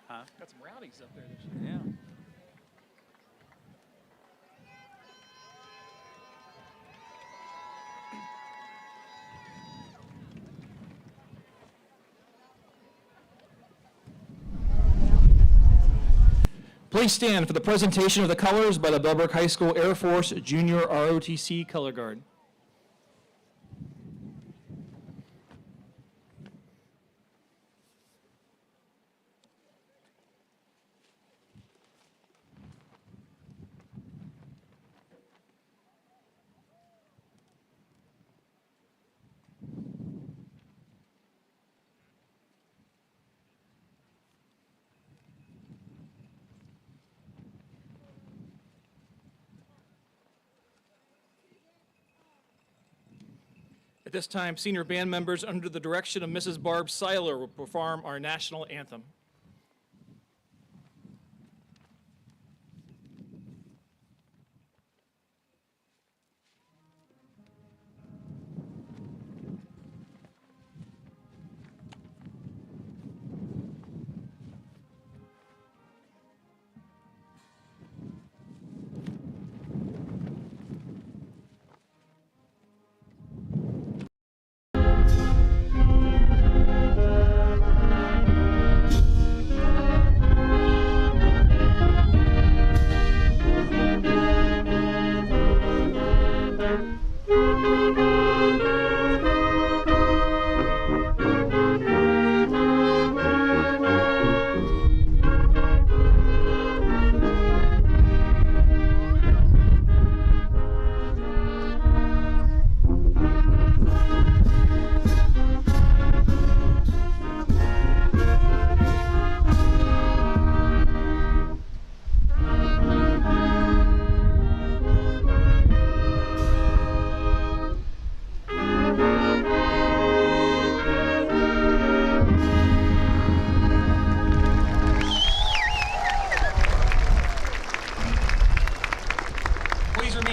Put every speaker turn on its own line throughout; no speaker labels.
Huh?
Got some rowdies up there this year.
Yeah.
Please stand for the presentation of the colors by the Bellbrook High School Air Force Junior ROTC Color Guard. At this time, senior band members under the direction of Mrs. Barb Seiler will perform our national anthem.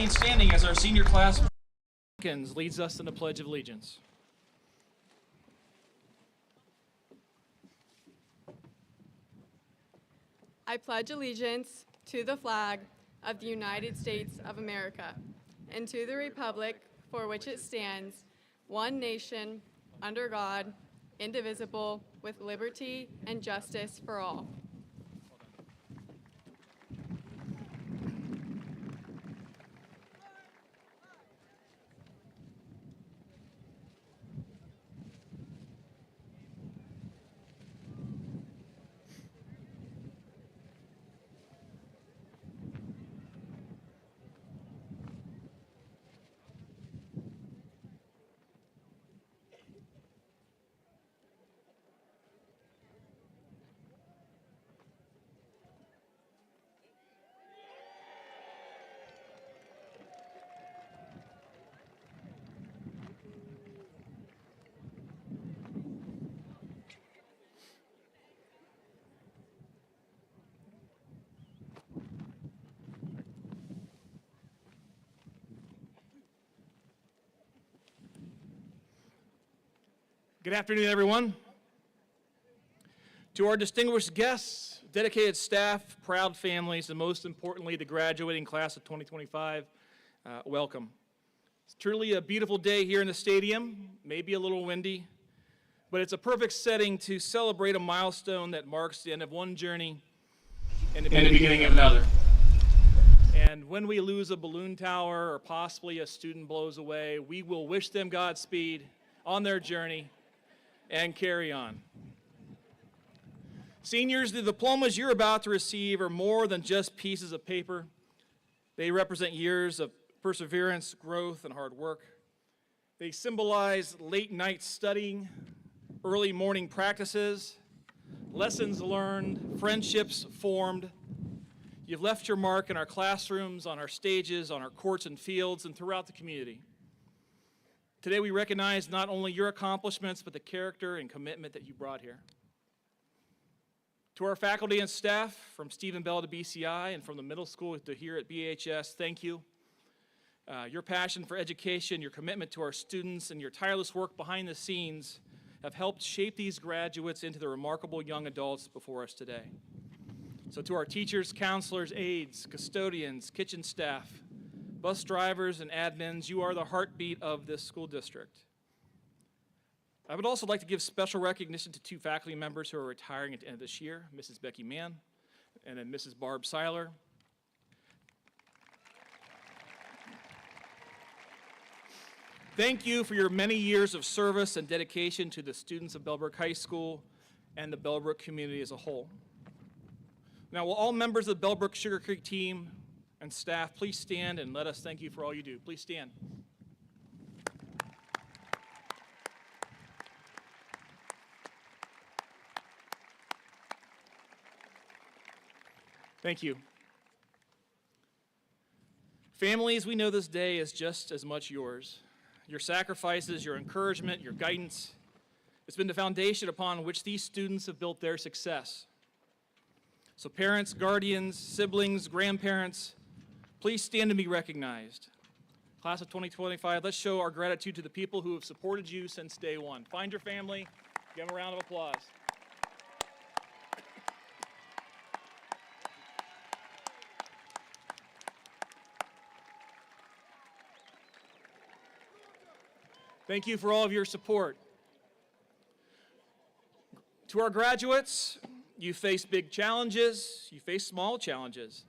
Standing as our senior class leads us in the Pledge of Allegiance.
I pledge allegiance to the flag of the United States of America and to the republic for which it stands, one nation, under God, indivisible, with liberty and justice for all.
Good afternoon, everyone. To our distinguished guests, dedicated staff, proud families, and most importantly, the graduating class of 2025, welcome. It's truly a beautiful day here in the stadium, maybe a little windy, but it's a perfect setting to celebrate a milestone that marks the end of one journey and the beginning of another. And when we lose a balloon tower or possibly a student blows away, we will wish them Godspeed on their journey and carry on. Seniors, the diplomas you're about to receive are more than just pieces of paper. They represent years of perseverance, growth, and hard work. They symbolize late night studying, early morning practices, lessons learned, friendships formed. You've left your mark in our classrooms, on our stages, on our courts and fields, and throughout the community. Today we recognize not only your accomplishments, but the character and commitment that you brought here. To our faculty and staff, from Stephen Bell to BCI and from the middle school to here at BHS, thank you. Your passion for education, your commitment to our students, and your tireless work behind the scenes have helped shape these graduates into the remarkable young adults before us today. So to our teachers, counselors, aides, custodians, kitchen staff, bus drivers, and admins, you are the heartbeat of this school district. I would also like to give special recognition to two faculty members who are retiring at the end of this year, Mrs. Becky Mann and then Mrs. Barb Seiler. Thank you for your many years of service and dedication to the students of Bellbrook High School and the Bellbrook community as a whole. Now, will all members of the Bellbrook-Sugarcreek team and staff please stand and let us thank you for all you do. Please stand. Thank you. Families, we know this day is just as much yours. Your sacrifices, your encouragement, your guidance, it's been the foundation upon which these students have built their success. So parents, guardians, siblings, grandparents, please stand and be recognized. Class of 2025, let's show our gratitude to the people who have supported you since day one. Find your family, give them a round of applause. Thank you for all of your support. To our graduates, you face big challenges, you face small challenges,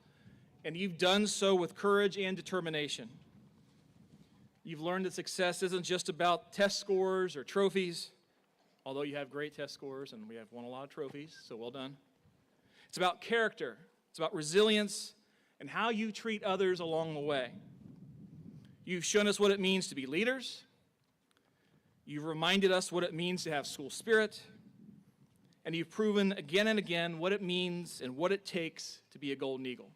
and you've done so with courage and determination. You've learned that success isn't just about test scores or trophies, although you have great test scores and we have won a lot of trophies, so well done. It's about character, it's about resilience, and how you treat others along the way. You've shown us what it means to be leaders. You've reminded us what it means to have school spirit, and you've proven again and again what it means and what it takes to be a Golden Eagle.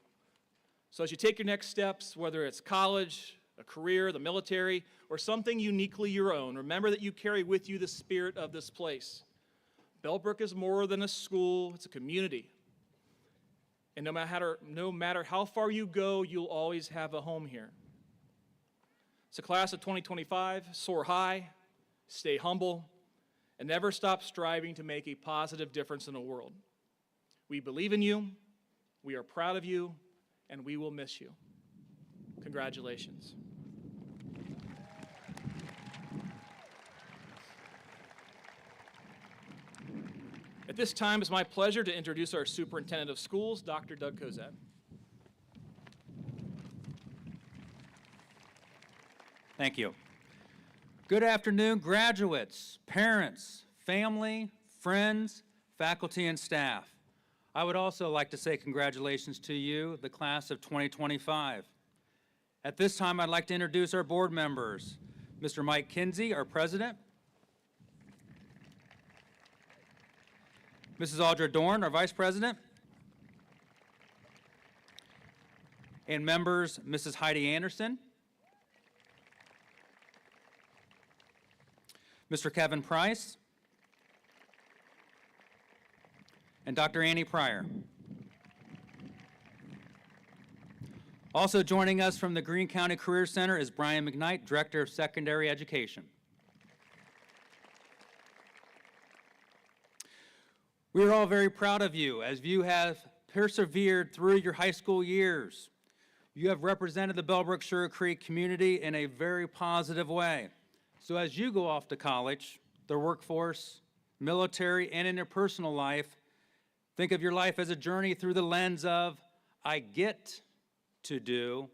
So as you take your next steps, whether it's college, a career, the military, or something uniquely your own, remember that you carry with you the spirit of this place. Bellbrook is more than a school, it's a community. And no matter how far you go, you'll always have a home here. So class of 2025, soar high, stay humble, and never stop striving to make a positive difference in the world. We believe in you, we are proud of you, and we will miss you. Congratulations. At this time, it's my pleasure to introduce our Superintendent of Schools, Dr. Doug Kozad.
Thank you. Good afternoon, graduates, parents, family, friends, faculty, and staff. I would also like to say congratulations to you, the class of 2025. At this time, I'd like to introduce our board members. Mr. Mike Kinsey, our president. Mrs. Audra Dorn, our vice president. And members, Mrs. Heidi Anderson. Mr. Kevin Price, and Dr. Annie Pryor. Also joining us from the Greene County Career Center is Brian McKnight, Director of Secondary Education. We are all very proud of you as you have persevered through your high school years. You have represented the Bellbrook-Sugarcreek community in a very positive way. So as you go off to college, the workforce, military, and in your personal life, think of your life as a journey through the lens of, I get to do,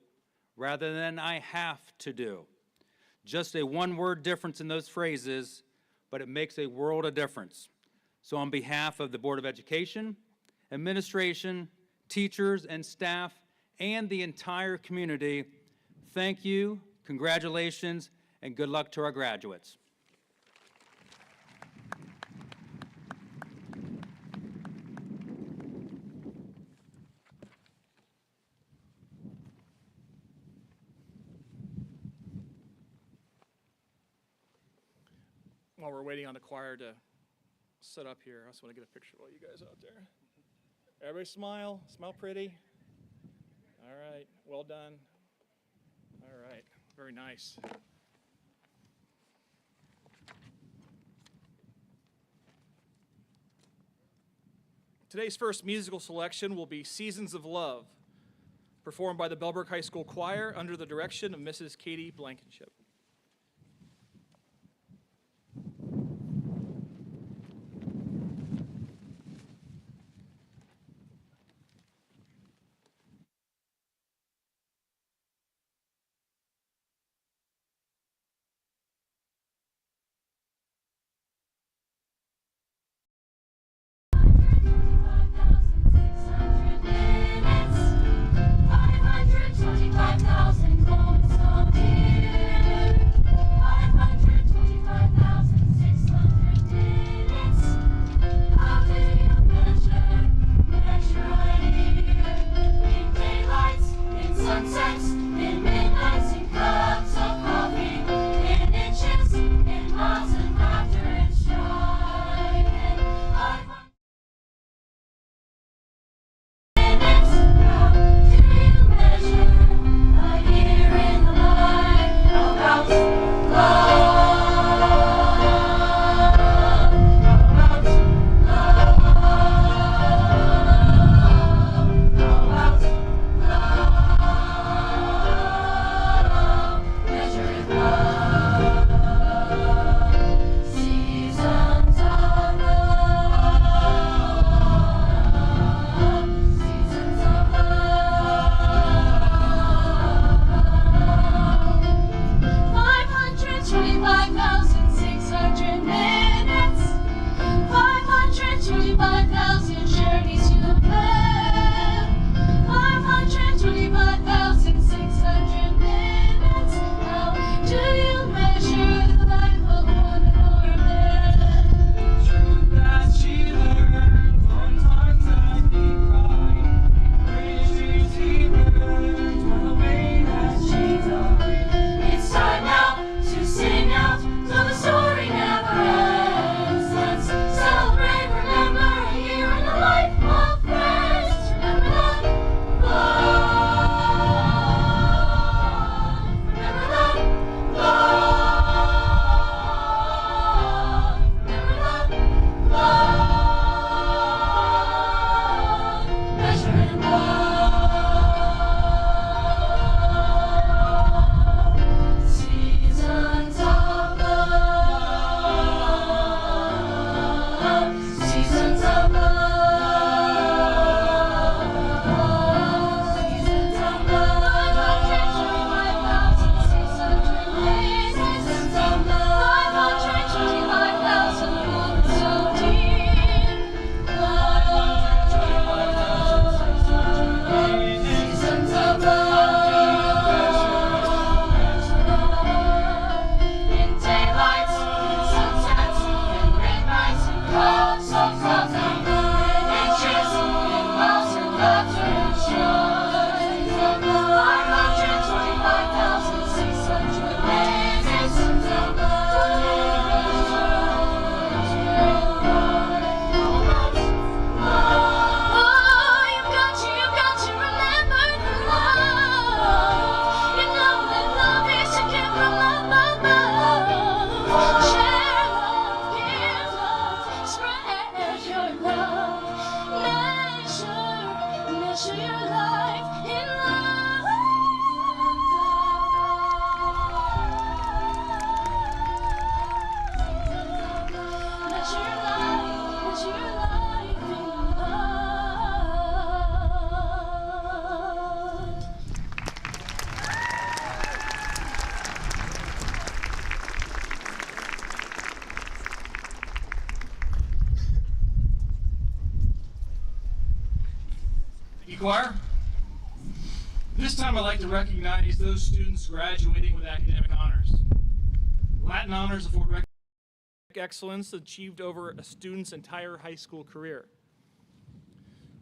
rather than I have to do. Just a one-word difference in those phrases, but it makes a world of difference. So on behalf of the Board of Education, administration, teachers, and staff, and the entire community, thank you, congratulations, and good luck to our graduates.
While we're waiting on the choir to set up here, I just want to get a picture of all you guys out there. Everybody smile, smile pretty. All right, well done. All right, very nice. Today's first musical selection will be Seasons of Love, performed by the Bellbrook High School Choir under the direction of Mrs. Katie Blankenship. Choir. This time I'd like to recognize those students graduating with academic honors. Latin honors afford recognition of excellence achieved over a student's entire high school career.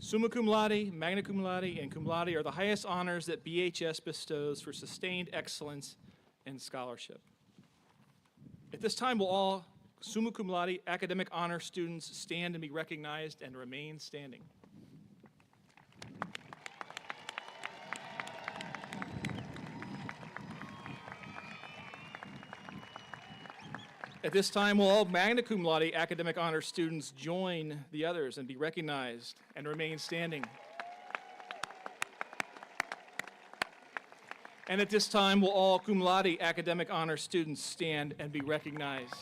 Summa cum laude, magna cum laude, and cum laude are the highest honors that BHS bestows for sustained excellence in scholarship. At this time, will all summa cum laude academic honor students stand and be recognized and remain standing? At this time, will all magna cum laude academic honor students join the others and be recognized and remain standing? And at this time, will all cum laude academic honor students stand and be recognized?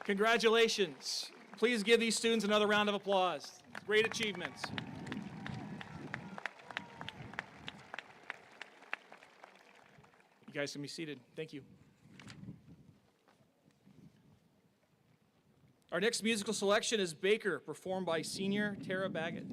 Congratulations. Please give these students another round of applause. Great achievements. You guys can be seated. Thank you. Our next musical selection is Baker, performed by senior Tara Baggett.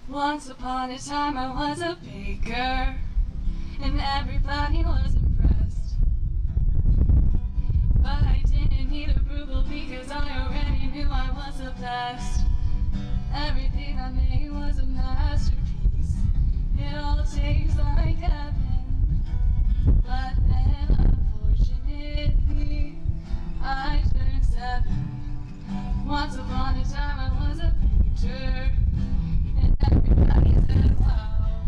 Once upon a time I was a baker, and everybody was impressed. But I didn't need approval because I already knew I was the best. Everything I made was a masterpiece. It all tastes like heaven. But then unfortunately I turned 7. Once upon a time I was a painter, and everybody said, wow,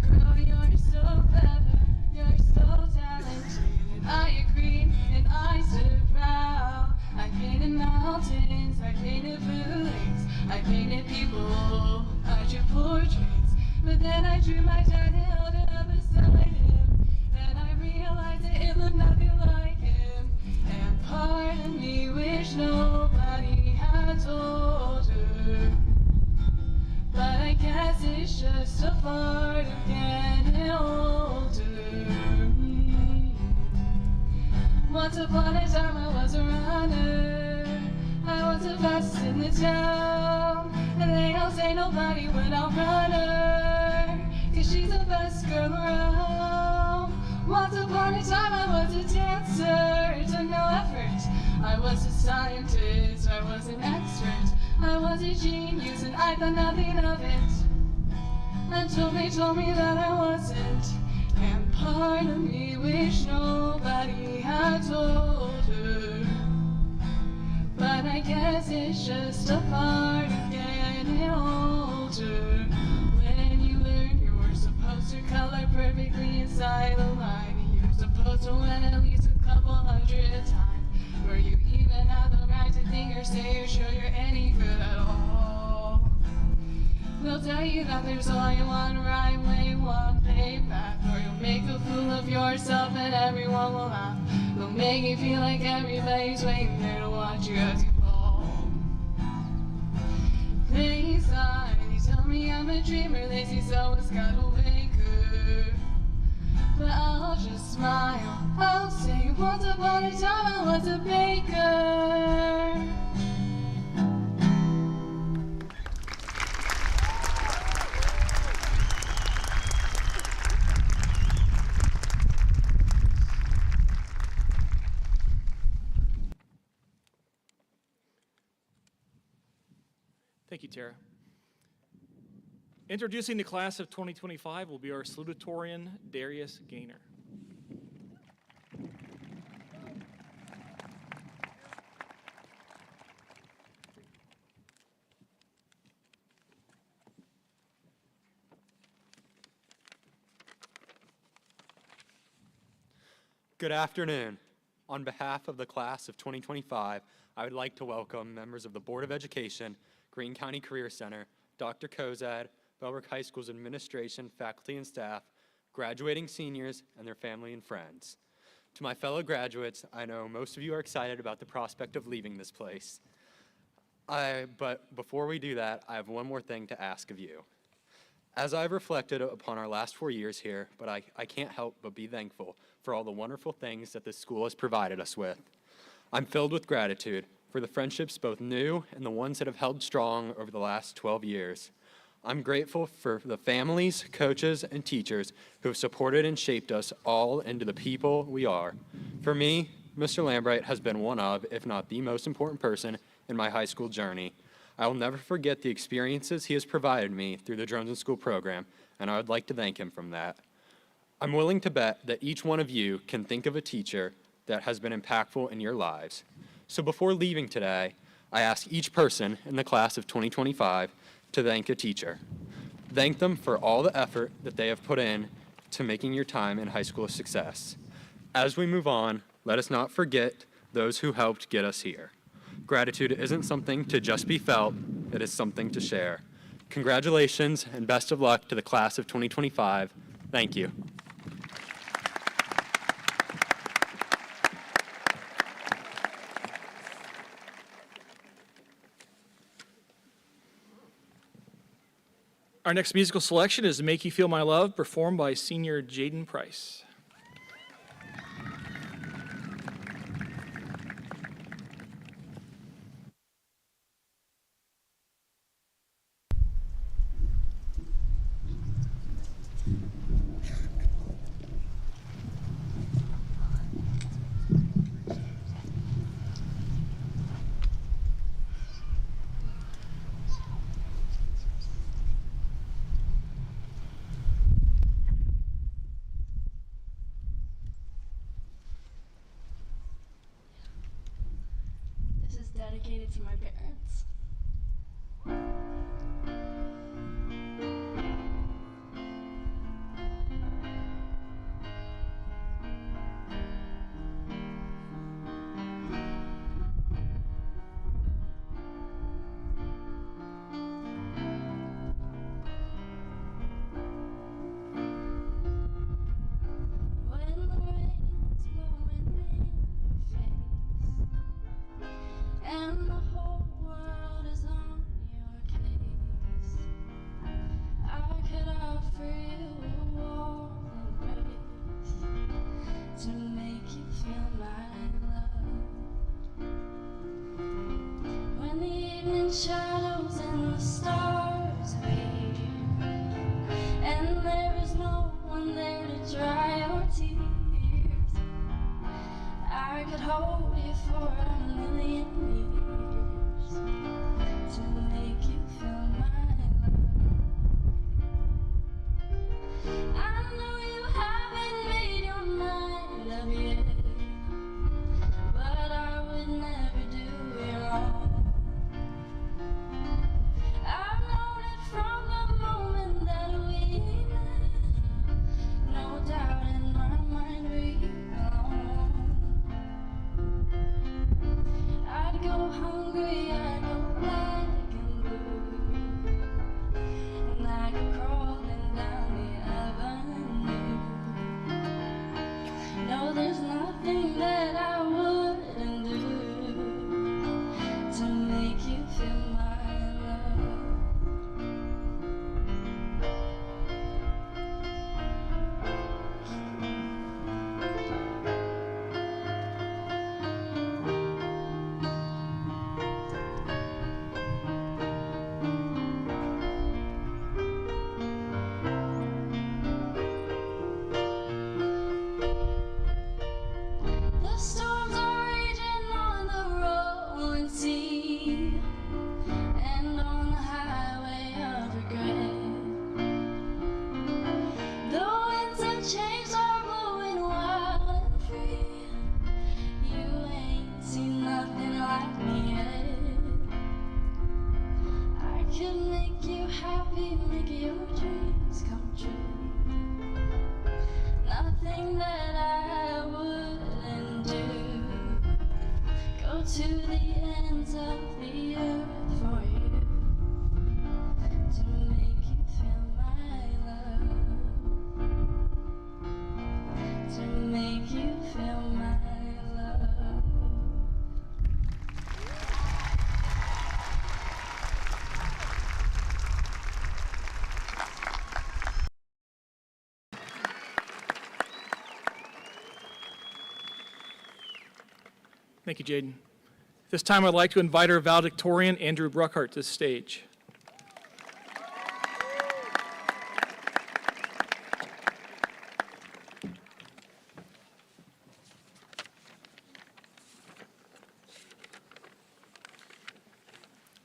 girl, you're so clever, you're so talented. And I agreed, and I stood proud. I painted mountains, I painted buildings, I painted people, I drew portraits. But then I drew my dad and held it up beside him, and I realized that it looked nothing like him. And part of me wished nobody had told her. But I guess it's just a part of getting older. Once upon a time I was a runner. I was the best in the town. And they all say nobody would outrun her, 'cause she's the best girl around. Once upon a time I was a dancer. It took no effort. I was a scientist. I was an expert. I was a genius and I thought nothing of it, until they told me that I wasn't. And part of me wished nobody had told her. But I guess it's just a part of getting older. When you learn you were supposed to color perfectly inside the line, you're supposed to win at least a couple hundred times. Were you even have the right to think or say you're sure you're any good at all? They'll tell you that there's only one right way, one payback, or you'll make a fool of yourself and everyone will laugh. They'll make you feel like everybody's waiting there to watch you as you fall. They sigh, they tell me I'm a dreamer, they say so it's got a waker. But I'll just smile, I'll say once upon a time I was a baker.
Thank you, Tara. Introducing the class of 2025 will be our salutatorian, Darius Gaynor.
Good afternoon. On behalf of the class of 2025, I would like to welcome members of the Board of Education, Greene County Career Center, Dr. Kozad, Bellbrook High School's administration, faculty, and staff, graduating seniors, and their family and friends. To my fellow graduates, I know most of you are excited about the prospect of leaving this place. But before we do that, I have one more thing to ask of you. As I've reflected upon our last 4 years here, but I can't help but be thankful for all the wonderful things that this school has provided us with. I'm filled with gratitude for the friendships, both new and the ones that have held strong over the last 12 years. I'm grateful for the families, coaches, and teachers who have supported and shaped us all into the people we are. For me, Mr. Lambright has been one of, if not the most important person in my high school journey. I will never forget the experiences he has provided me through the Drones in School program, and I would like to thank him for that. I'm willing to bet that each one of you can think of a teacher that has been impactful in your lives. So before leaving today, I ask each person in the class of 2025 to thank a teacher. Thank them for all the effort that they have put in to making your time in high school a success. As we move on, let us not forget those who helped get us here. Gratitude isn't something to just be felt, it is something to share. Congratulations and best of luck to the class of 2025. Thank you.
Our next musical selection is Make You Feel My Love, performed by senior Jaden Price.
This is dedicated to my parents. When the rain's blowing in your face and the whole world is on your case, I could offer you a warm embrace to make you feel my love. When the evening shadows and the stars appear and there is no one there to dry your tears, I could hold you for a million years to make you feel my love. I know you haven't made your mind up yet, but I would never do you wrong. I've known it from the moment that we met, no doubt in my mind we belong. I'd go hungry, I'd go black and blue, and I'd go crawling down the avenue. No, there's nothing that I wouldn't do to make you feel my love. The storms are raging on the rolling sea and on the highway of regret. The winds of change are blowing wild and free. You ain't seen nothing like me yet. I could make you happy, make your dreams come true. Nothing that I wouldn't do. Go to the ends of the earth for you to make you feel my love. To make you feel my love.
Thank you, Jaden. This time I'd like to invite our valedictorian, Andrew Bruckhart, to the stage.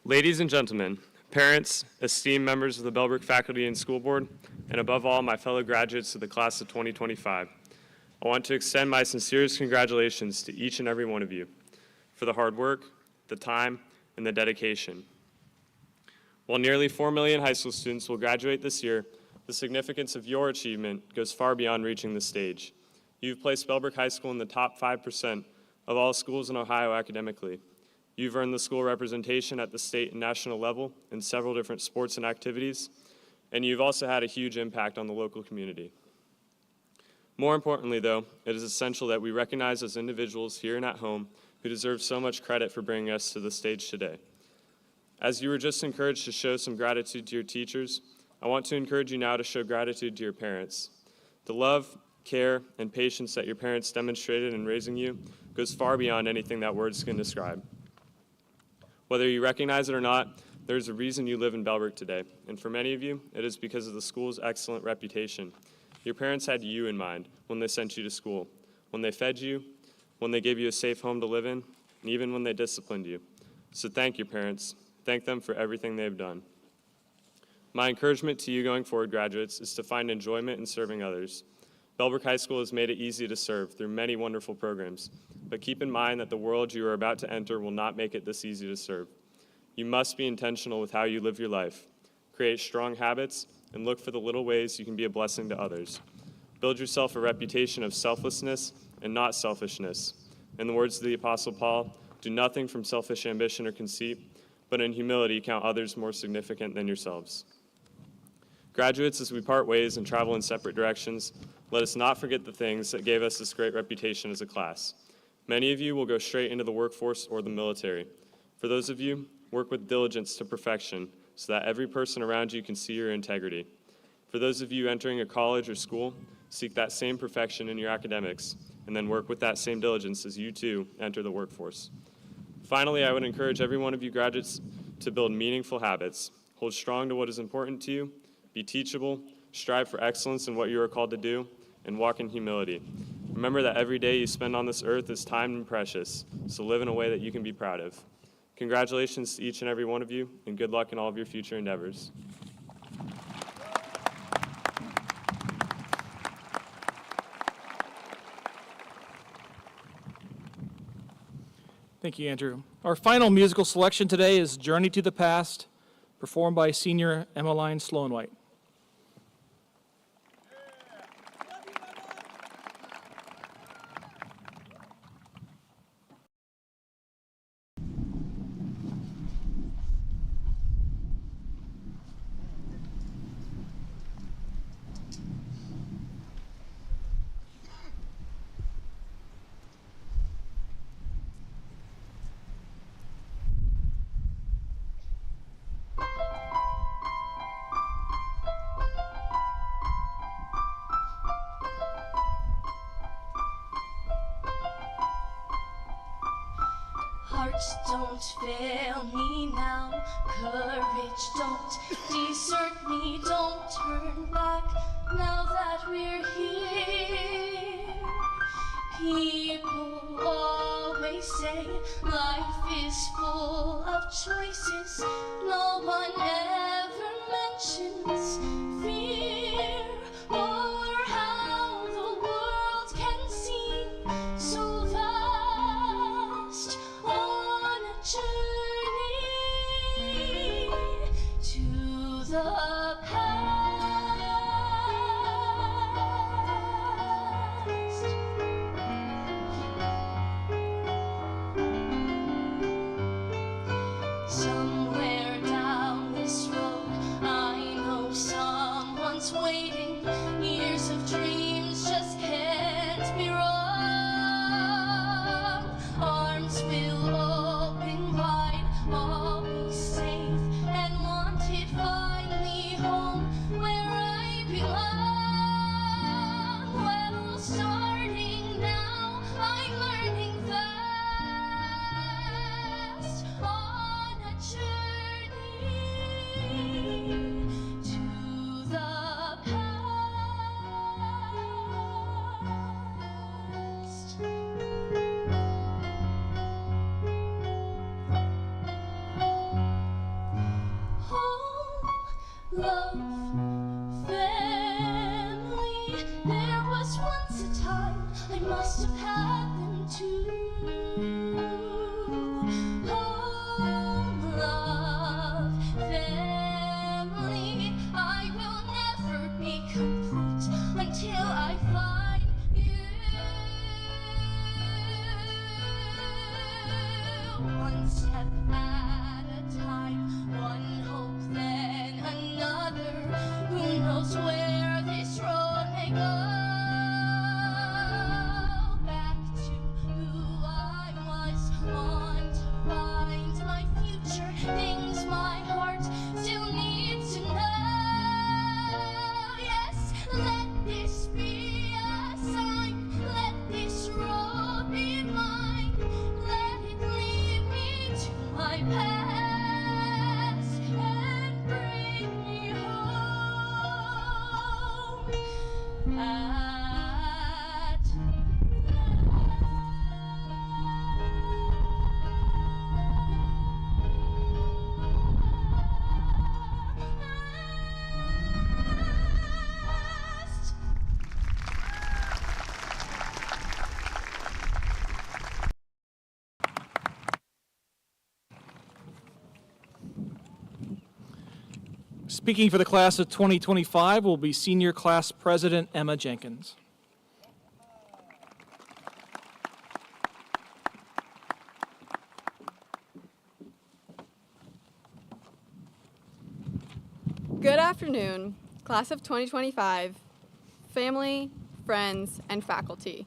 Ladies and gentlemen, parents, esteemed members of the Bellbrook faculty and school board, and above all, my fellow graduates of the class of 2025, I want to extend my sincerest congratulations to each and every one of you for the hard work, the time, and the dedication. While nearly 4 million high school students will graduate this year, the significance of your achievement goes far beyond reaching the stage. You've placed Bellbrook High School in the top 5% of all schools in Ohio academically. You've earned the school representation at the state and national level in several different sports and activities, and you've also had a huge impact on the local community. More importantly, though, it is essential that we recognize as individuals here and at home who deserve so much credit for bringing us to the stage today. As you were just encouraged to show some gratitude to your teachers, I want to encourage you now to show gratitude to your parents. The love, care, and patience that your parents demonstrated in raising you goes far beyond anything that words can describe. Whether you recognize it or not, there's a reason you live in Bellbrook today, and for many of you, it is because of the school's excellent reputation. Your parents had you in mind when they sent you to school, when they fed you, when they gave you a safe home to live in, and even when they disciplined you. So thank your parents. Thank them for everything they've done. My encouragement to you going forward, graduates, is to find enjoyment in serving others. Bellbrook High School has made it easy to serve through many wonderful programs, but keep in mind that the world you are about to enter will not make it this easy to serve. You must be intentional with how you live your life. Create strong habits and look for the little ways you can be a blessing to others. Build yourself a reputation of selflessness and not selfishness. In the words of the Apostle Paul, do nothing from selfish ambition or conceit, but in humility count others more significant than yourselves. Graduates, as we part ways and travel in separate directions, let us not forget the things that gave us this great reputation as a class. Many of you will go straight into the workforce or the military. For those of you, work with diligence to perfection so that every person around you can see your integrity. For those of you entering a college or school, seek that same perfection in your academics, and then work with that same diligence as you too enter the workforce. Finally, I would encourage every one of you graduates to build meaningful habits. Hold strong to what is important to you, be teachable, strive for excellence in what you are called to do, and walk in humility. Remember that every day you spend on this earth is timed and precious, so live in a way that you can be proud of. Congratulations to each and every one of you, and good luck in all of your future endeavors.
Thank you, Andrew. Our final musical selection today is Journey to the Past, performed by senior Emmeline Sloan-White.
Hearts, don't fail me now. Courage, don't desert me. Don't turn back now that we're here. People always say life is full of choices. No one ever mentions fear or how the world can seem so vast on a journey to the past. Somewhere down this road, I know someone's waiting. Years of dreams just can't be wrong. Arms will open wide, all be safe and wanted finally home. love, family. There was once a time I must have had them too. Home, love, family. I will never be complete until I find you. One step at a time, one hope then another. Who knows where this road may go? Back to who I was, on to find my future. Things my heart still needs to know. Yes, let this be a sign. Let this road be mine. Let it lead me to my past and bring me home at last.
Speaking for the class of 2025 will be Senior Class President Emma Jenkins.
Good afternoon, class of 2025, family, friends, and faculty.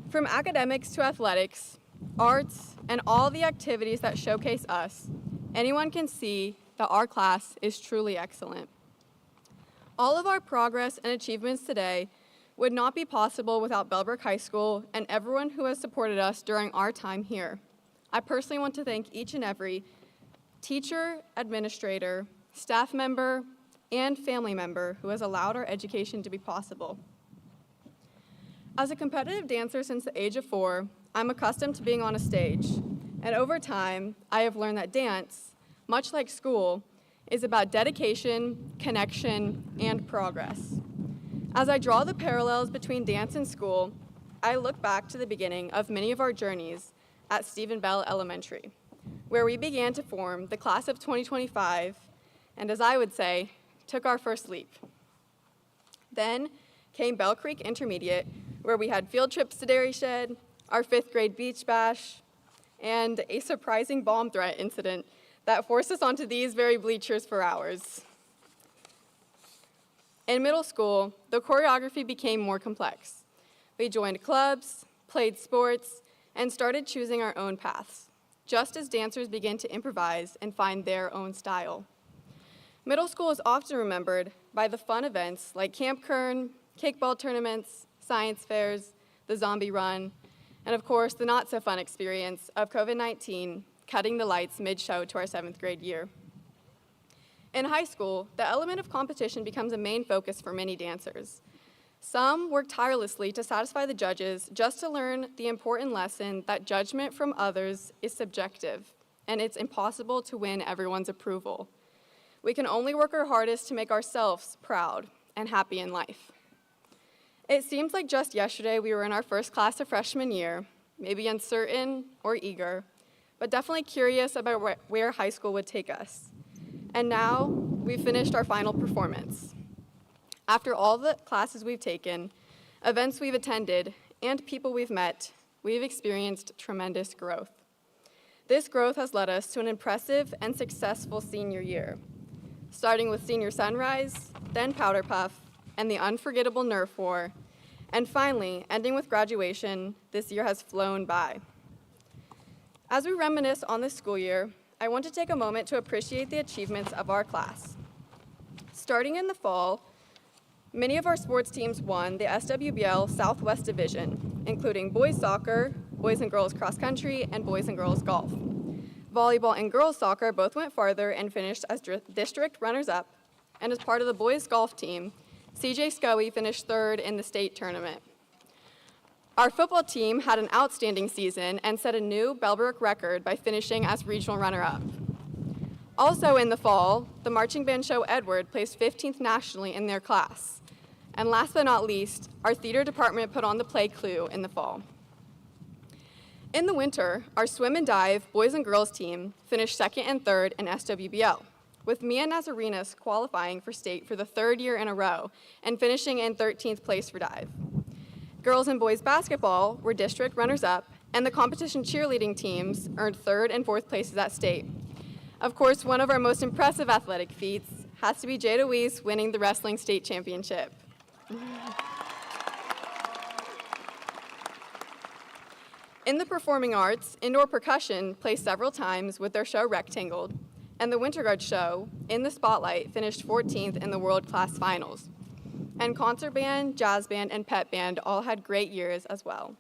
From academics to athletics, arts, and all the activities that showcase us, anyone can see that our class is truly excellent. All of our progress and achievements today would not be possible without Bellbrook High School and everyone who has supported us during our time here. I personally want to thank each and every teacher, administrator, staff member, and family member who has allowed our education to be possible. As a competitive dancer since the age of 4, I'm accustomed to being on a stage, and over time, I have learned that dance, much like school, is about dedication, connection, and progress. As I draw the parallels between dance and school, I look back to the beginning of many of our journeys at Stephen Bell Elementary, where we began to form the class of 2025, and as I would say, took our first leap. Then came Bell Creek Intermediate, where we had field trips to Dairy Shed, our 5th grade beach bash, and a surprising bomb threat incident that forced us onto these very bleachers for hours. In middle school, the choreography became more complex. We joined clubs, played sports, and started choosing our own paths, just as dancers began to improvise and find their own style. Middle school is often remembered by the fun events like Camp Kern, kickball tournaments, science fairs, the zombie run, and of course, the not-so-fun experience of COVID-19 cutting the lights mid-show to our 7th grade year. In high school, the element of competition becomes a main focus for many dancers. Some work tirelessly to satisfy the judges just to learn the important lesson that judgment from others is subjective, and it's impossible to win everyone's approval. We can only work our hardest to make ourselves proud and happy in life. It seems like just yesterday we were in our first class of freshman year, maybe uncertain or eager, but definitely curious about where high school would take us. And now we've finished our final performance. After all the classes we've taken, events we've attended, and people we've met, we've experienced tremendous growth. This growth has led us to an impressive and successful senior year, starting with Senior Sunrise, then Powder Puff, and the unforgettable Nerf War, and finally, ending with graduation. This year has flown by. As we reminisce on this school year, I want to take a moment to appreciate the achievements of our class. Starting in the fall, many of our sports teams won the SWBL Southwest Division, including boys soccer, boys and girls cross country, and boys and girls golf. Volleyball and girls soccer both went farther and finished as district runners-up, and as part of the boys golf team, CJ Scoey finished 3rd in the state tournament. Our football team had an outstanding season and set a new Bellbrook record by finishing as regional runner-up. Also in the fall, the marching band show Edward placed 15th nationally in their class. And last but not least, our theater department put on the play Clue in the fall. In the winter, our swim and dive boys and girls team finished second and third in SWBL, with Mia Nazarenas qualifying for state for the third year in a row and finishing in 13th place for dive. Girls and boys basketball were district runners-up, and the competition cheerleading teams earned third and fourth places at state. Of course, one of our most impressive athletic feats has to be Jada Weiss winning the wrestling state championship. In the performing arts, indoor percussion placed several times with their show Rectangled, and the Winter Guard show, In the Spotlight, finished 14th in the World Class Finals. And concert band, jazz band, and pep band all had great years as well.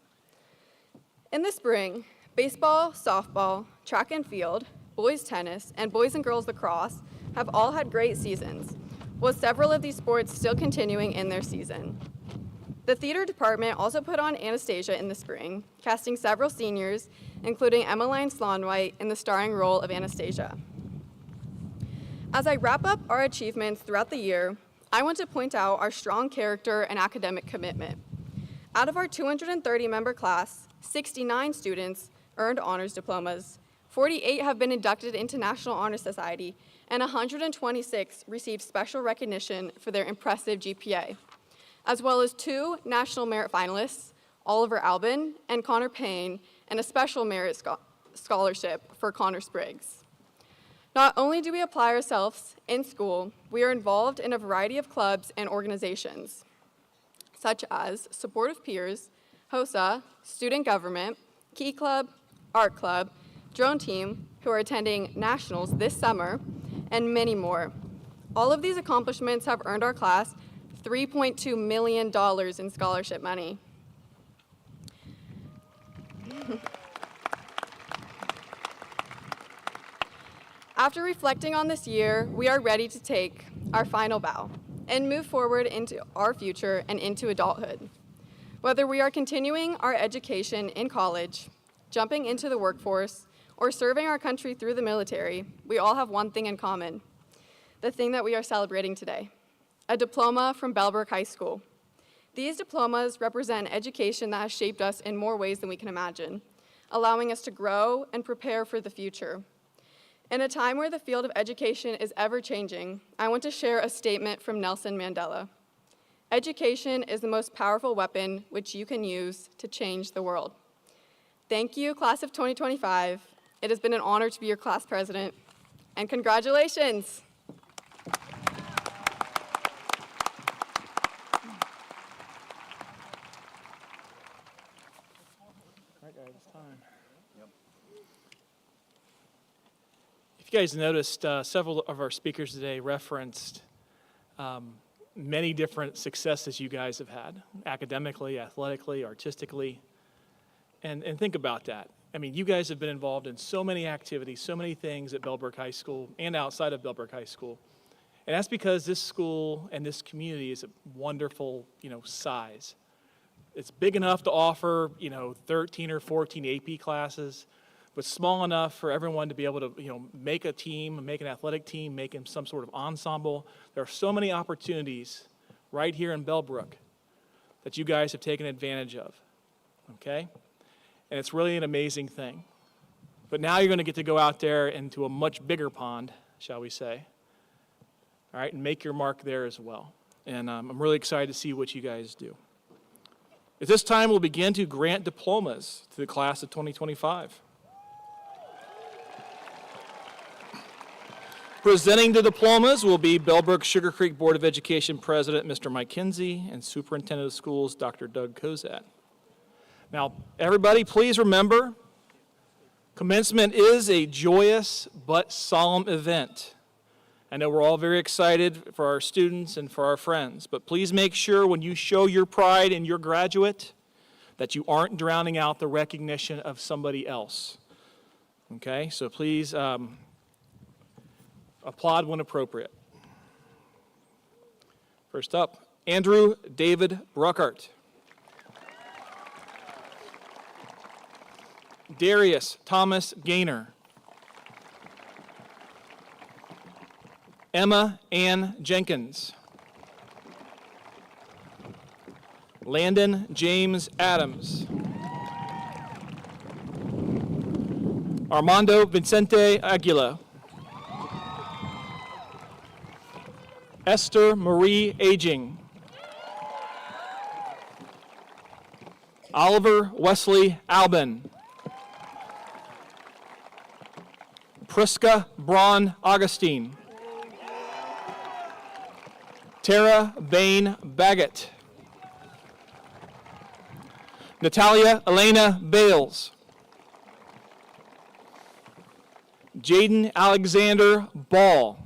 In the spring, baseball, softball, track and field, boys tennis, and boys and girls lacrosse have all had great seasons, with several of these sports still continuing in their season. The theater department also put on Anastasia in the spring, casting several seniors, including Emmeline Slonwhite in the starring role of Anastasia. As I wrap up our achievements throughout the year, I want to point out our strong character and academic commitment. Out of our 230-member class, 69 students earned honors diplomas, 48 have been inducted into National Honor Society, and 126 received special recognition for their impressive GPA, as well as 2 National Merit finalists, Oliver Albin and Connor Payne, and a special merit scholarship for Connor Spriggs. Not only do we apply ourselves in school, we are involved in a variety of clubs and organizations, such as Supportive Peers, HOSA, Student Government, Key Club, Art Club, Drone Team, who are attending nationals this summer, and many more. All of these accomplishments have earned our class $3.2 million in scholarship money. After reflecting on this year, we are ready to take our final bow and move forward into our future and into adulthood. Whether we are continuing our education in college, jumping into the workforce, or serving our country through the military, we all have one thing in common, the thing that we are celebrating today, a diploma from Bellbrook High School. These diplomas represent education that has shaped us in more ways than we can imagine, allowing us to grow and prepare for the future. In a time where the field of education is ever-changing, I want to share a statement from Nelson Mandela. Education is the most powerful weapon which you can use to change the world. Thank you, class of 2025. It has been an honor to be your class president, and congratulations.
All right, guys, it's time. If you guys noticed, several of our speakers today referenced many different successes you guys have had, academically, athletically, artistically. And think about that. I mean, you guys have been involved in so many activities, so many things at Bellbrook High School and outside of Bellbrook High School. And that's because this school and this community is a wonderful, size. It's big enough to offer, 13 or 14 AP classes, but small enough for everyone to be able to, make a team, make an athletic team, make some sort of ensemble. There are so many opportunities right here in Bellbrook that you guys have taken advantage of, okay? And it's really an amazing thing. But now you're going to get to go out there into a much bigger pond, shall we say, all right, and make your mark there as well. And I'm really excited to see what you guys do. At this time, we'll begin to grant diplomas to the class of 2025. Presenting the diplomas will be Bellbrook-Sugarcreek Board of Education President, Mr. Mike Kinsey, and Superintendent of Schools, Dr. Doug Kozad. Now, everybody, please remember, commencement is a joyous but solemn event. I know we're all very excited for our students and for our friends, but please make sure when you show your pride in your graduate that you aren't drowning out the recognition of somebody else. Okay, so please applaud when appropriate. First up, Andrew David Bruckert. Darius Thomas Gaynor. Emma Ann Jenkins. Landon James Adams. Armando Vicente Aguila. Esther Marie Aging. Oliver Wesley Albin. Priska Braun Augustine. Tara Bain Baggett. Natalia Elena Bales. Jaden Alexander Ball.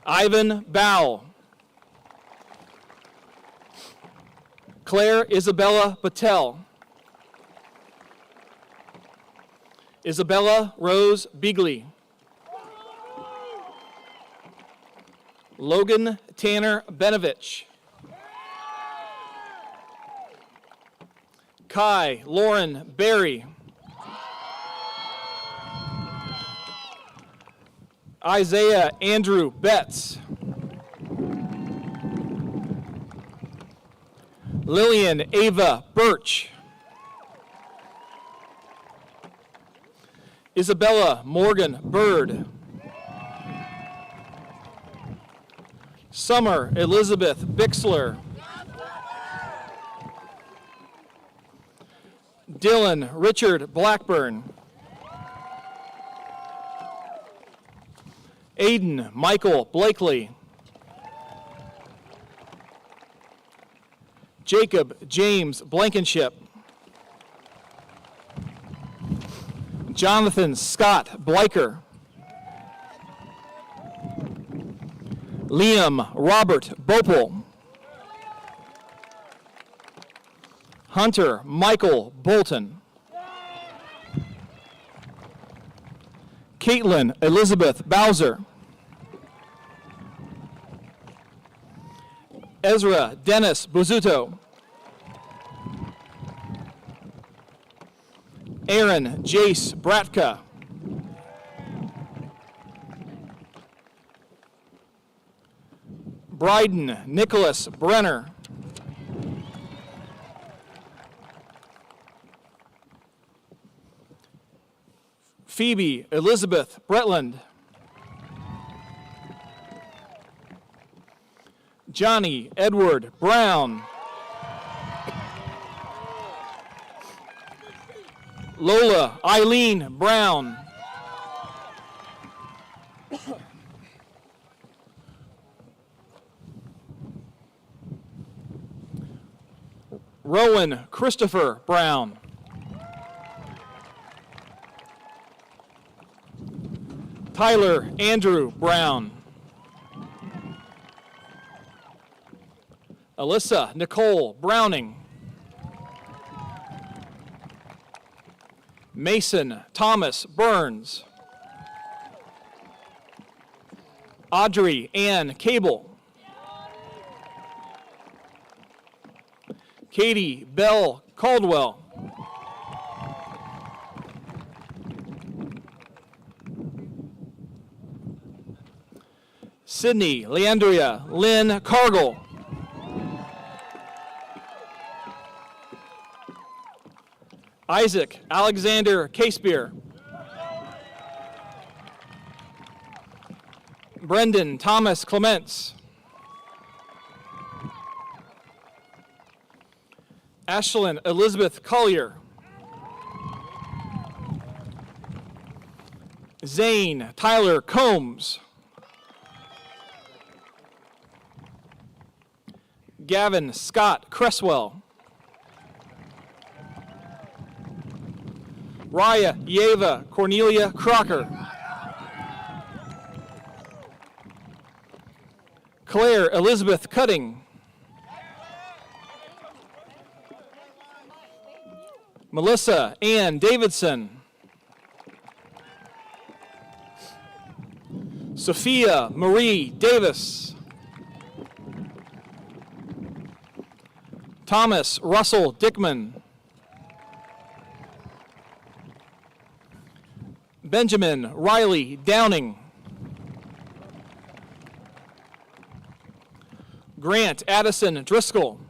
Ivan Bow. Claire Isabella Patel. Isabella Rose Beagley. Logan Tanner Benovich. Kai Lauren Berry. Isaiah Andrew Betts. Lillian Ava Birch. Isabella Morgan Bird. Summer Elizabeth Bixler. Dylan Richard Blackburn. Aiden Michael Blakely. Jacob James Blankenship. Jonathan Scott Bleicher. Liam Robert Bopel. Hunter Michael Bolton. Caitlin Elizabeth Bowser. Ezra Dennis Buzuto. Aaron Jace Bratka. Bryden Nicholas Brenner. Phoebe Elizabeth Bretland. Johnny Edward Brown. Lola Eileen Brown. Rowan Christopher Brown. Tyler Andrew Brown. Alyssa Nicole Browning. Mason Thomas Burns. Audrey Ann Cable. Katie Bell Caldwell. Sydney Leandria Lynn Cargill. Isaac Alexander Casebeer. Brendan Thomas Clements. Ashlyn Elizabeth Collier. Zane Tyler Combs. Gavin Scott Cresswell. Raya Yeva Cornelia Crocker. Claire Elizabeth Cutting. Melissa Ann Davidson. Sophia Marie Davis. Thomas Russell Dickman. Benjamin Riley Downing. Grant Addison Driscoll.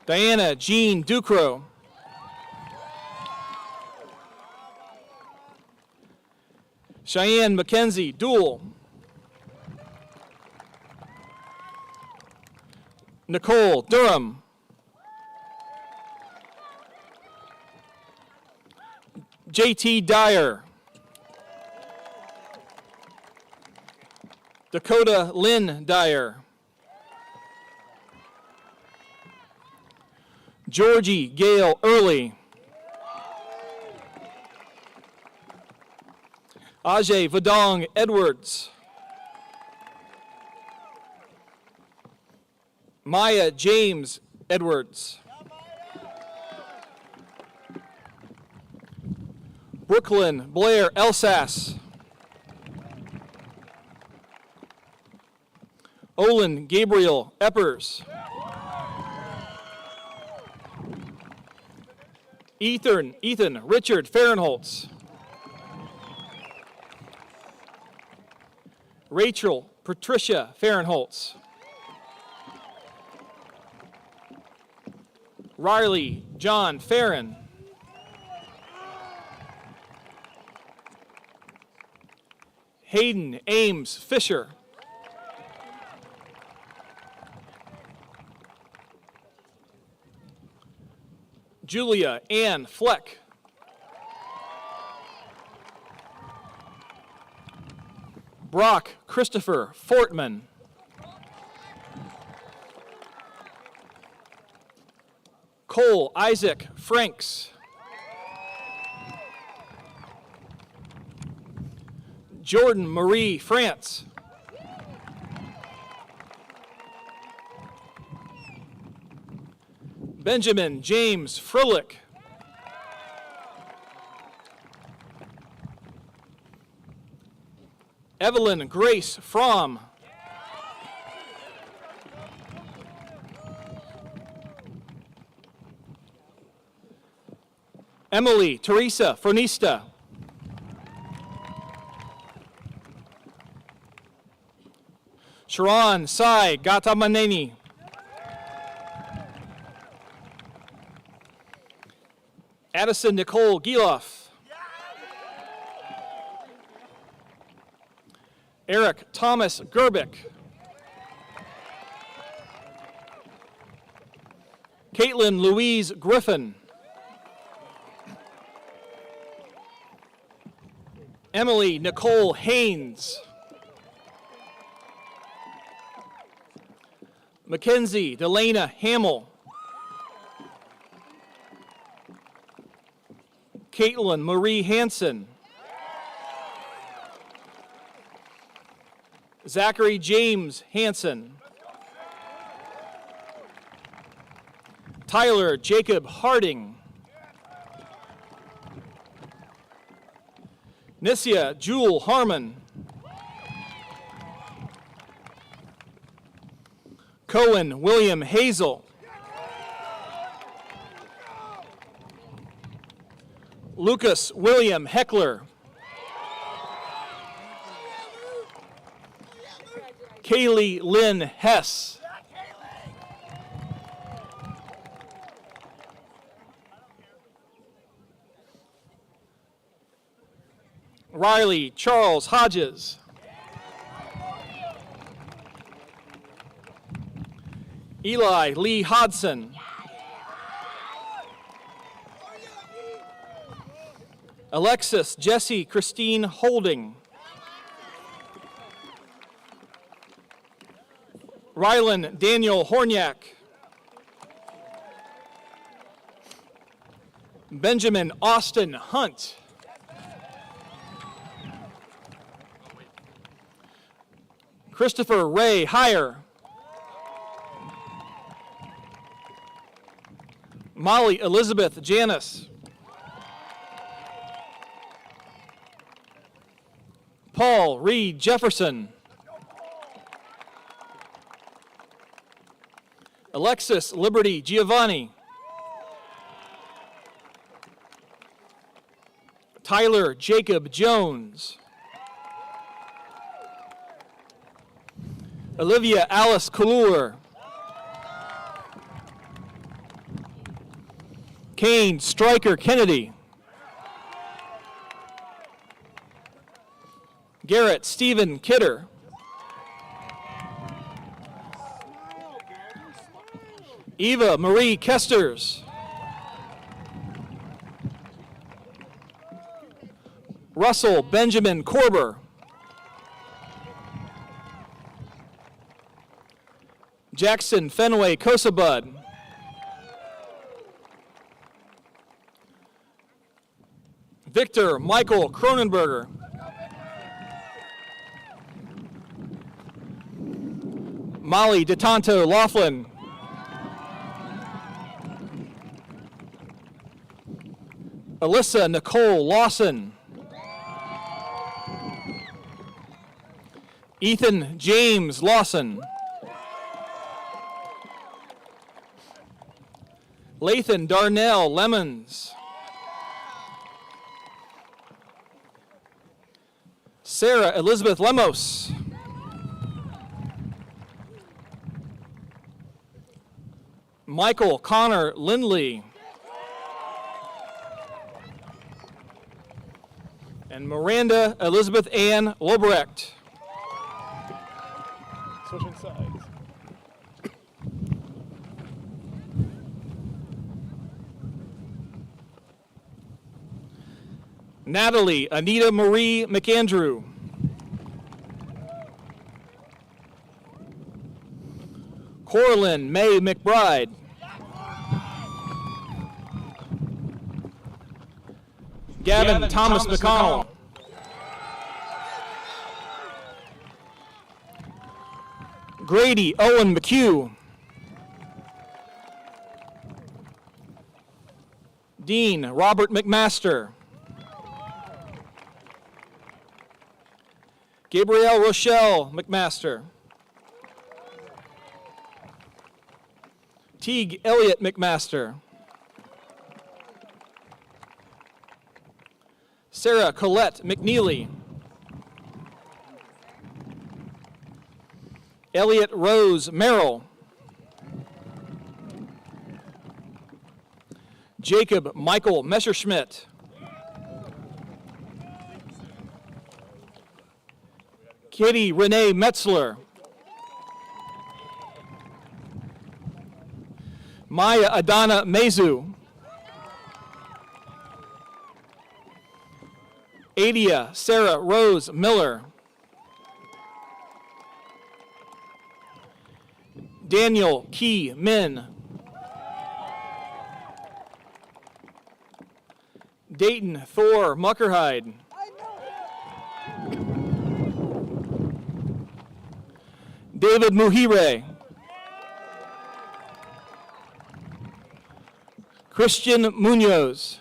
Diana Jean Ducro. Cheyenne Mackenzie Duell. Nicole Durham. JT Dyer. Dakota Lynn Dyer. Georgie Gail Early. Ajay Vadong Edwards. Maya James Edwards. Brooklyn Blair Elsas. Olin Gabriel Eppers. Ethan Richard Fahrenholtz. Rachel Patricia Fahrenholtz. Riley John Farron. Hayden Ames Fisher. Julia Ann Fleck. Brock Christopher Fortman. Cole Isaac Franks. Jordan Marie France. Benjamin James Froelich. Evelyn Grace Fromm. Emily Teresa Fronista. Sharon Sai Gatamaneni. Addison Nicole Giloff. Eric Thomas Gerbic. Caitlin Louise Griffin. Emily Nicole Haynes. Mackenzie Delana Hamill. Caitlin Marie Hansen. Zachary James Hansen. Tyler Jacob Harding. Nissia Jewel Harmon. Cohen William Hazel. Lucas William Heckler. Kaylee Lynn Hess. Riley Charles Hodges. Eli Lee Hodson. Alexis Jesse Christine Holding. Rylan Daniel Horniak. Benjamin Austin Hunt. Christopher Ray Heyer. Molly Elizabeth Janis. Paul Reed Jefferson. Alexis Liberty Giovanni. Tyler Jacob Jones. Olivia Alice Kahlur. Kane Stryker Kennedy. Garrett Stephen Kidder. Eva Marie Kesters. Russell Benjamin Korber. Jackson Fenway Kosabud. Victor Michael Cronenberger. Molly DeTanto Laughlin. Alyssa Nicole Lawson. Ethan James Lawson. Lathan Darnell Lemons. Sarah Elizabeth Lemos. Michael Connor Lindley. And Miranda Elizabeth Ann Lobrecht. Switching sides. Natalie Anita Marie McAndrew. Corlin May McBride. Gavin Thomas McConnell. Grady Owen McHugh. Dean Robert McMaster. Gabrielle Rochelle McMaster. Teague Elliott McMaster. Sarah Colette McNeely. Elliot Rose Merrill. Jacob Michael Messerschmidt. Katie Renee Metzler. Maya Adana Mezu. Adia Sarah Rose Miller. Daniel Key Min. Dayton Thor Muckerhide. David Muhire. Christian Munoz.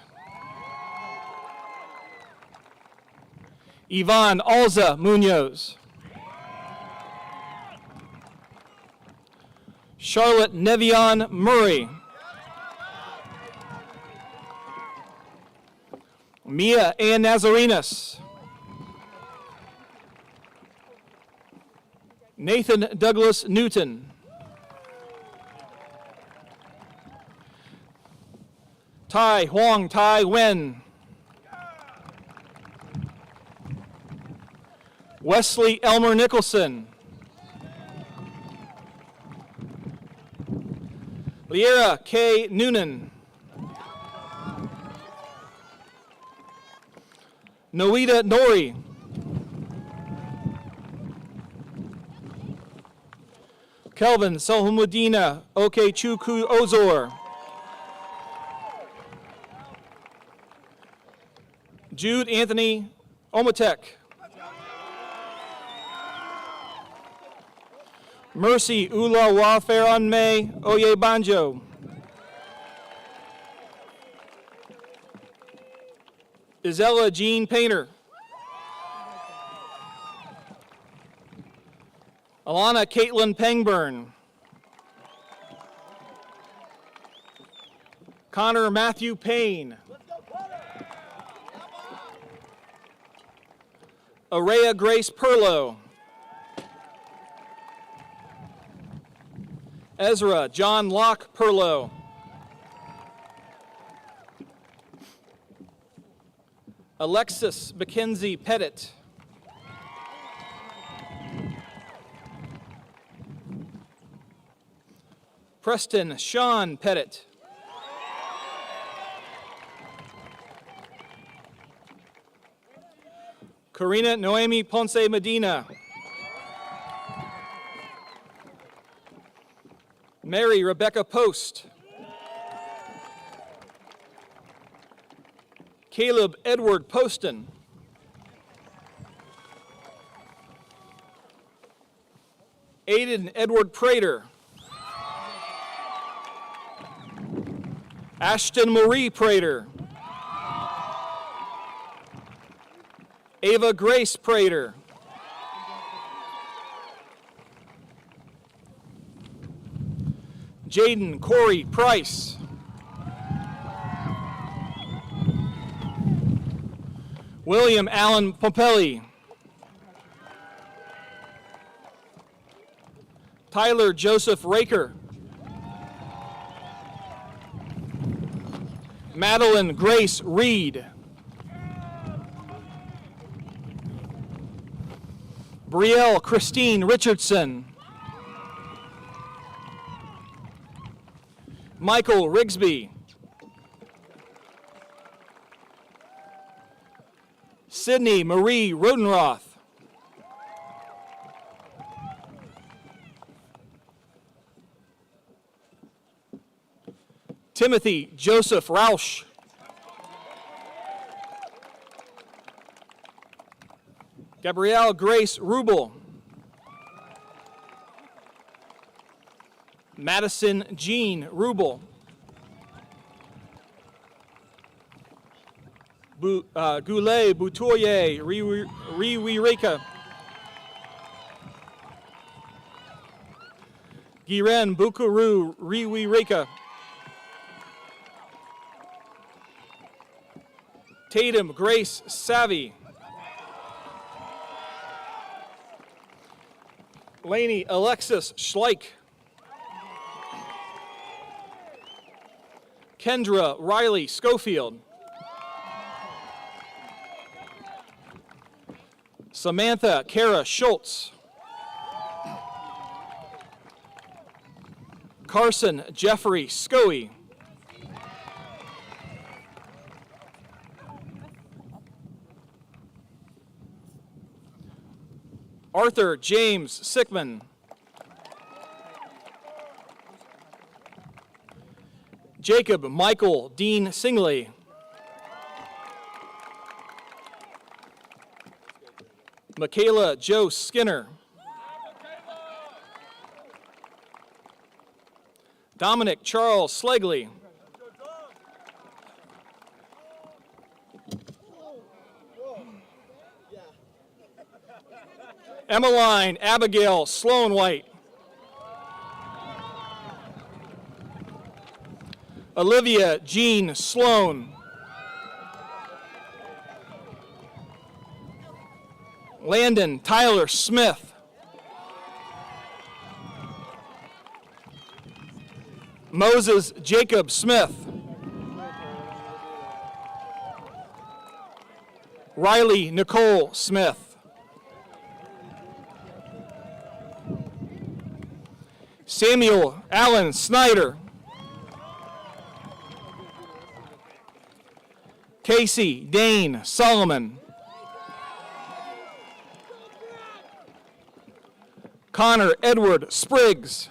Yvonne Alza Munoz. Charlotte Nevion Murray. Mia Ann Nazarenas. Nathan Douglas Newton. Tai Huang Tai Wen. Wesley Elmer Nicholson. Liera K. Noonan. Noita Nori. Kelvin Salhumudina Okechukwu Ozor. Jude Anthony Omatek. Mercy Ula Wafaron May Oye Banjo. Isella Jean Painter. Alana Caitlin Pangburn. Connor Matthew Payne. Araya Grace Perlow. Ezra John Locke Perlow. Alexis Mackenzie Pettit. Preston Sean Pettit. Karina Noemi Ponce Medina. Mary Rebecca Post. Caleb Edward Poston. Aiden Edward Prater. Ashton Marie Prater. Ava Grace Prater. Jaden Corey Price. William Allen Pompelli. Tyler Joseph Raker. Madeline Grace Reed. Brielle Christine Richardson. Michael Rigsby. Sydney Marie Rodenroth. Timothy Joseph Rausch. Gabrielle Grace Rubel. Madison Jean Rubel. Goulet Boutoyer Riwireka. Giren Bukuru Riwireka. Tatum Grace Savvy. Laney Alexis Schleich. Kendra Riley Schofield. Samantha Kara Schultz. Carson Jeffrey Scoey. Arthur James Sickman. Jacob Michael Dean Singley. Michaela Joe Skinner. Dominic Charles Slegley. Emmeline Abigail Sloan White. Olivia Jean Sloan. Landon Tyler Smith. Moses Jacob Smith. Riley Nicole Smith. Samuel Allen Snyder. Casey Dane Solomon. Connor Edward Spriggs.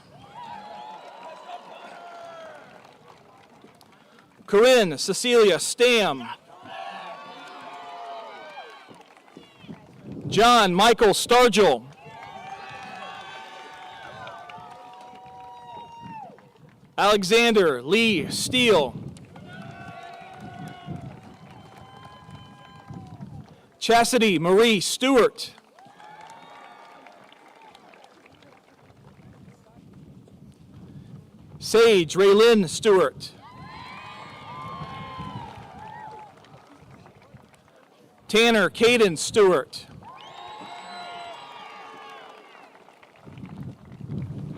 Corinne Cecilia Stam. John Michael Stargell. Alexander Lee Steele. Chastity Marie Stewart. Sage Raylyn Stewart. Tanner Caden Stewart.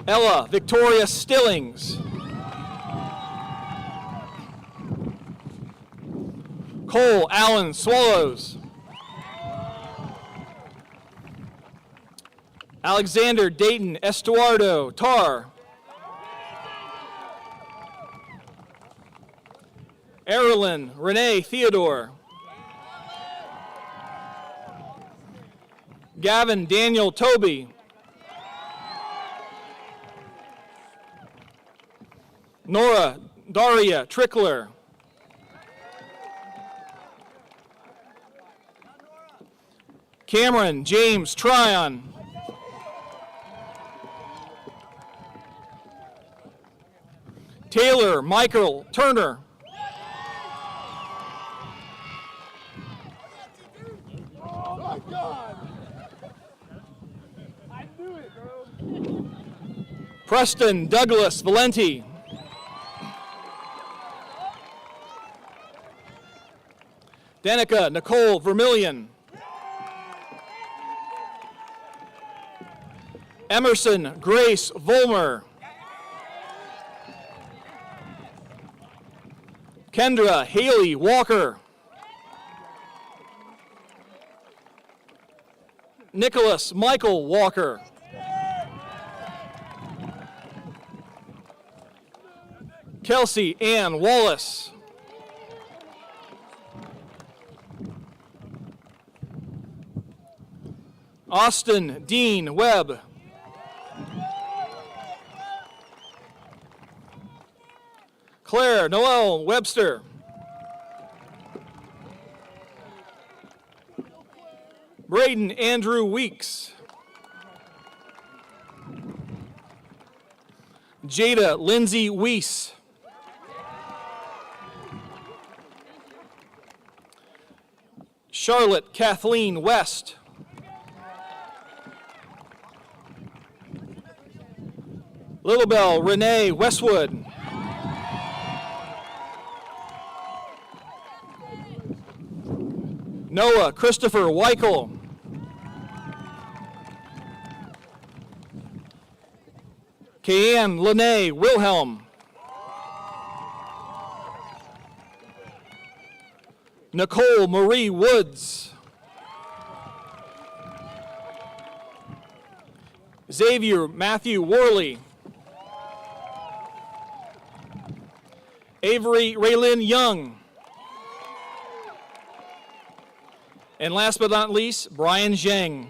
Ella Victoria Stillings. Cole Allen Swallows. Alexander Dayton Estuardo Tar. Erilyn Renee Theodore. Gavin Daniel Toby. Nora Daria Trickler. Cameron James Tryon. Taylor Michael Turner. Preston Douglas Valenti. Danica Nicole Vermillion. Emerson Grace Volmer. Kendra Haley Walker. Nicholas Michael Walker. Kelsey Ann Wallace. Austin Dean Webb. Claire Noel Webster. Braden Andrew Weeks. Jada Lindsay Weiss. Charlotte Kathleen West. Littlebell Renee Westwood. Noah Christopher Weichel. Kayanne Lene Wilhelm. Nicole Marie Woods. Xavier Matthew Worley. Avery Raylyn Young. And last but not least, Brian Zhang.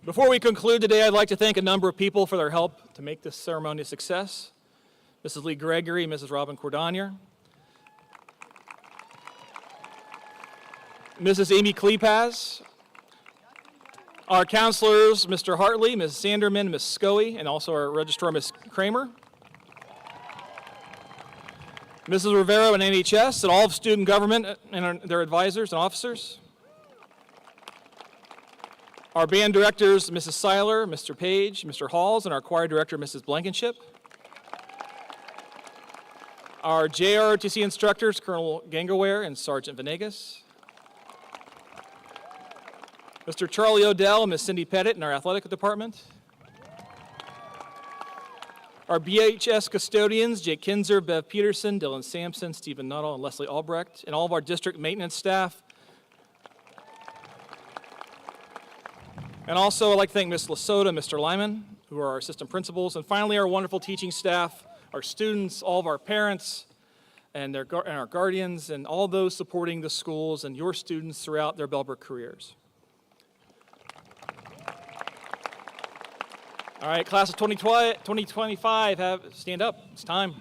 Before we conclude today, I'd like to thank a number of people for their help to make this ceremony a success. Mrs. Lee Gregory, Mrs. Robin Cordonier, Mrs. Amy Klipaz, our counselors, Mr. Hartley, Ms. Sanderman, Ms. Scoey, and also our registrar, Ms. Kramer, Mrs. Rivero and NHS, and all of student government and their advisors and officers. Our band directors, Mrs. Seiler, Mr. Page, Mr. Halls, and our choir director, Mrs. Blankenship. Our JROTC instructors, Colonel Gangaware and Sergeant Venegas. Mr. Charlie Odell and Ms. Cindy Pettit in our athletic department. Our BHS custodians, Jake Kinzer, Bev Peterson, Dylan Sampson, Stephen Nuttall, and Leslie Albrecht, and all of our district maintenance staff. And also, I'd like to thank Ms. Lasota, Mr. Lyman, who are our assistant principals, and finally, our wonderful teaching staff, our students, all of our parents, and our guardians, and all those supporting the schools and your students throughout their Bellbrook careers. All right, class of 2025, stand up. It's time.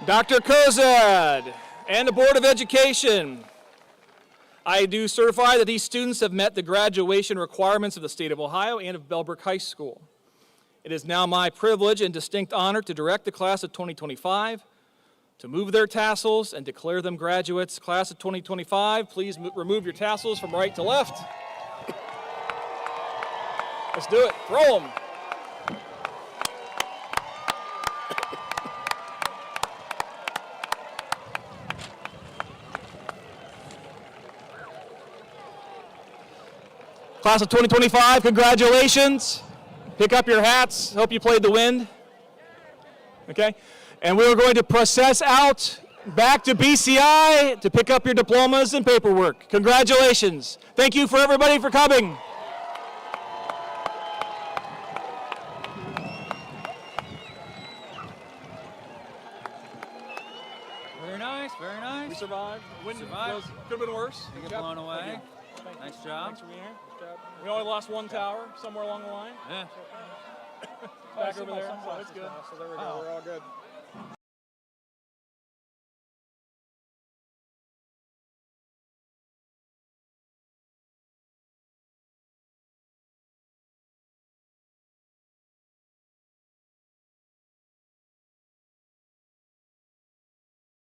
Dr. Kozad and the Board of Education, I do certify that these students have met the graduation requirements of the state of Ohio and of Bellbrook High School. It is now my privilege and distinct honor to direct the class of 2025 to move their tassels and declare them graduates. Class of 2025, please remove your tassels from right to left. Let's do it. Throw them. Class of 2025, congratulations. Pick up your hats. Hope you played the wind. Okay? And we are going to process out back to BCI to pick up your diplomas and paperwork. Congratulations. Thank you for everybody for coming.
Very nice, very nice.
We survived. Wind
Survived.
could have been worse.
You
Good
get
job.
blown away.
Thank you.
Nice job.
Thanks for being here. Good job. We only lost one tower somewhere along the line.
Yeah.
Back over there. So it's good. So there we go. We're all good.